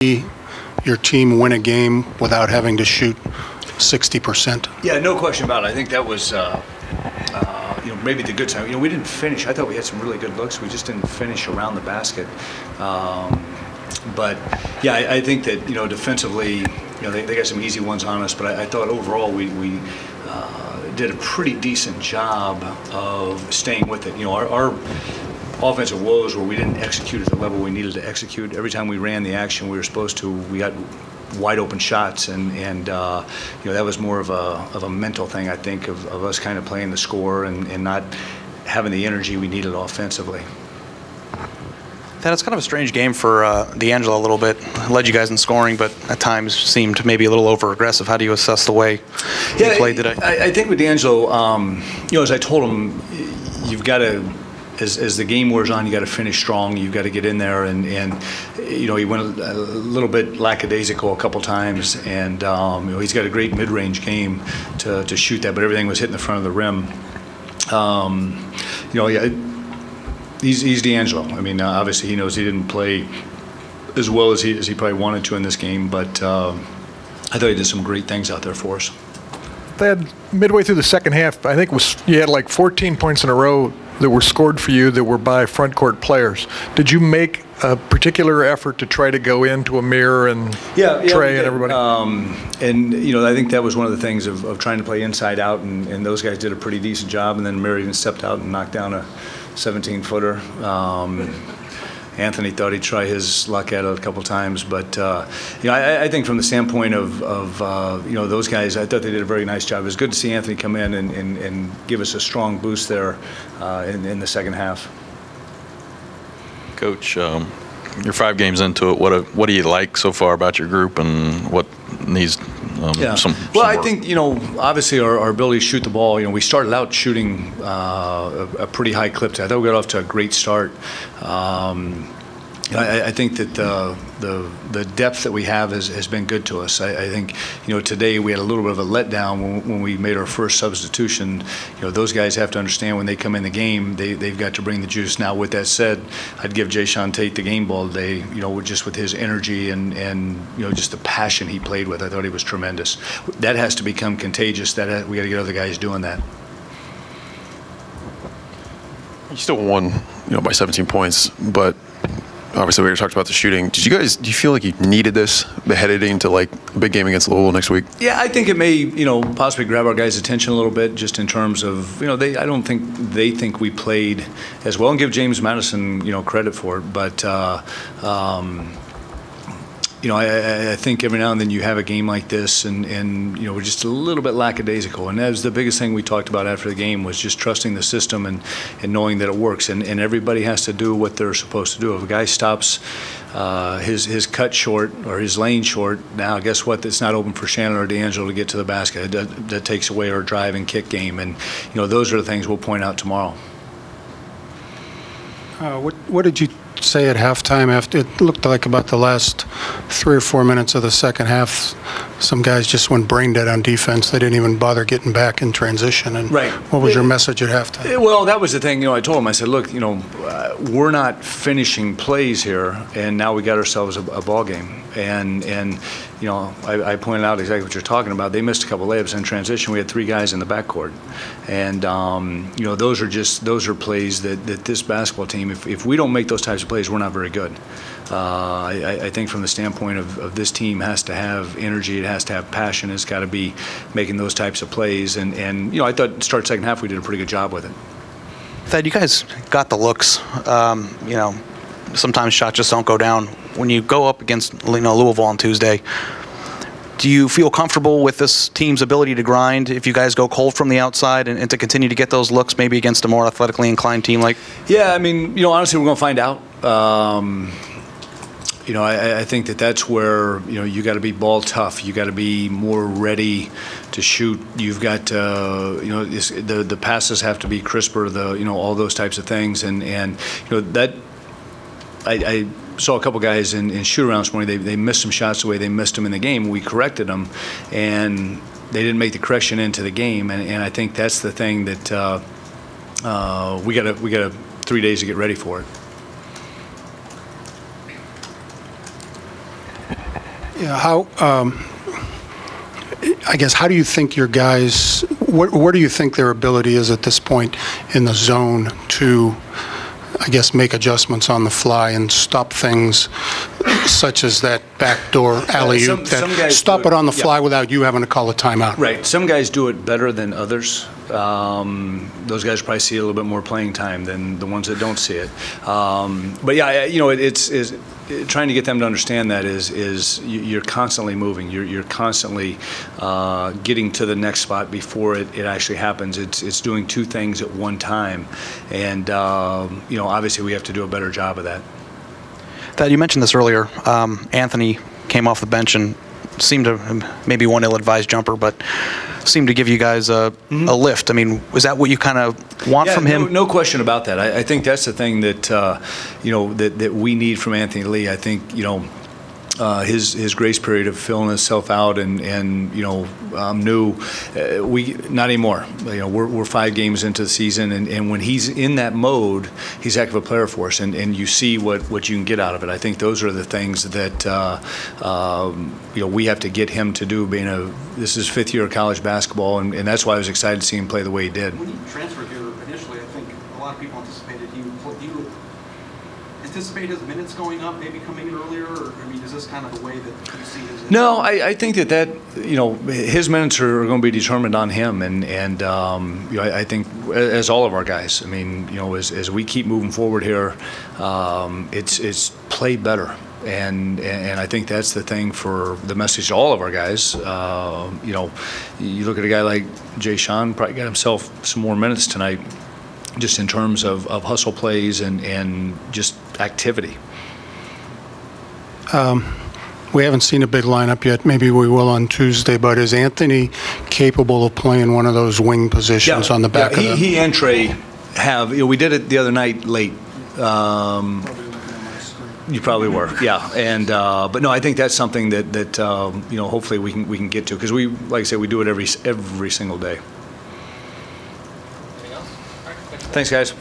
your team win a game without having to shoot 60%? Yeah, no question about it. I think that was, maybe the good time. We didn't finish. I thought we had some really good looks. We just didn't finish around the basket. But yeah, I think that defensively, they got some easy ones on us. But I thought overall we did a pretty decent job of staying with it. Our offensive woes where we didn't execute at the level we needed to execute. Every time we ran the action we were supposed to, we got wide open shots, and that was more of a mental thing, I think, of us kind of playing the score and not having the energy we needed offensively. Thad, it's kind of a strange game for D'Angelo a little bit. Led you guys in scoring, but at times seemed maybe a little over-aggressive. How do you assess the way he played today? I think with D'Angelo, as I told him, you've got to, as the game wears on, you got to finish strong. You've got to get in there, and he went a little bit lackadaisical a couple times, and he's got a great mid-range game to shoot that, but everything was hitting the front of the rim. He's D'Angelo. I mean, obviously he knows he didn't play as well as he probably wanted to in this game, but I thought he did some great things out there for us. Thad, midway through the second half, I think you had like 14 points in a row that were scored for you that were by front court players. Did you make a particular effort to try to go into Amir and Trey and everybody? I think that was one of the things of trying to play inside out, and those guys did a pretty decent job, and then Amir even stepped out and knocked down a 17-footer. Anthony thought he'd try his luck at it a couple times, but I think from the standpoint of those guys, I thought they did a very nice job. It was good to see Anthony come in and give us a strong boost there in the second half. Coach, you're 5 games into it. What do you like so far about your group, and what needs some Well, work? I think obviously our ability to shoot the ball. We started out shooting a pretty high clip. I thought we got off to a great start. I think that the depth that we have has been good to us. I think today we had a little bit of a letdown when we made our first substitution. Those guys have to understand when they come in the game, they've got to bring the juice. Now, with that said, I'd give Jayshawn Tate the game ball today. Just with his energy and just the passion he played with, I thought he was tremendous. That has to become contagious. We got to get other guys doing that. You still won, by 17 points, but obviously we already talked about the shooting. Do you feel like you needed this headed into like a big game against Louisville next week? Yeah, I think it may, possibly grab our guys' attention a little bit, just in terms of, I don't think they think we played as well, and give James Madison, credit for it. But I think every now and then you have a game like this, and we're just a little bit lackadaisical. And that was the biggest thing we talked about after the game, was just trusting the system and knowing that it works. And everybody has to do what they're supposed to do. If a guy stops his cut short or his lane short, now guess what? It's not open for Shannon or D'Angelo to get to the basket. That takes away our drive and kick game. And those are the things we'll point out tomorrow. What did you say at halftime? After it looked like about the last 3 or 4 minutes of the second half, some guys just went brain dead on defense. They didn't even bother getting back in transition. And right. What was your message at halftime? Well, that was the thing. I told them, I said, look, we're not finishing plays here, and now we got ourselves a ball game. And I pointed out exactly what you're talking about. They missed a couple layups in transition. We had 3 guys in the backcourt, and those are plays that this basketball team, if we don't make those types of plays, we're not very good. I think from the standpoint of this team has to have energy, it has to have passion, it's got to be making those types of plays, and I thought start second half we did a pretty good job with it. Thad, you guys got the looks. Sometimes shots just don't go down. When you go up against Louisville on Tuesday, do you feel comfortable with this team's ability to grind if you guys go cold from the outside and to continue to get those looks maybe against a more athletically inclined team like? Yeah, I mean, honestly, we're going to find out. I think that's where you got to be ball tough. You got to be more ready to shoot. You've got the passes have to be crisper. All those types of things, and that I saw a couple guys in shoot-around this morning. They missed some shots the way they missed them in the game. We corrected them, and they didn't make the correction into the game. And I think that's the thing that we got 3 days to get ready for it. Yeah, I guess, how do you think your guys, where do you think their ability is at this point in the zone to, I guess, make adjustments on the fly and stop things such as that backdoor alley-oop, stop it on the fly without you having to call a timeout? Right. Some guys do it better than others. Those guys probably see a little bit more playing time than the ones that don't see it. But yeah, you know, it's trying to get them to understand that is you're constantly moving. You're constantly getting to the next spot before it actually happens. It's doing two things at one time, and you know, obviously we have to do a better job of that. Thad, you mentioned this earlier. Anthony came off the bench and seemed to, maybe one ill-advised jumper, but seemed to give you guys a lift. I mean, is that what you kind of want from him? No question about that. I think that's the thing that you know, that we need from Anthony Lee. I think, you know, his grace period of filling himself out and you know, new, we not anymore. You know, we're 5 games into the season, and when he's in that mode, he's a heck of a player for us, and you see what you can get out of it. I think those are the things that you know, we have to get him to do. This is 5th year of college basketball, and that's why I was excited to see him play the way he did. When he transferred here initially, I think a lot of people anticipated he would anticipate his minutes going up, maybe coming in earlier, or I mean, is this kind of the way that you see his? No, I think that you know, his minutes are going to be determined on him, and you know, I think as all of our guys. I mean, you know, as we keep moving forward here, it's play better. And I think that's the thing for the message to all of our guys. You know, you look at a guy like Jay Sean, probably got himself some more minutes tonight, just in terms of hustle plays and just activity. We haven't seen a big lineup yet. Maybe we will on Tuesday, but is Anthony capable of playing one of those wing positions on the back of the... He and Trey have. You know, we did it the other night late. You probably were, yeah. And but no, I think that's something that you know, hopefully we can get to, because we, like I said, we do it every single day. Thanks, guys.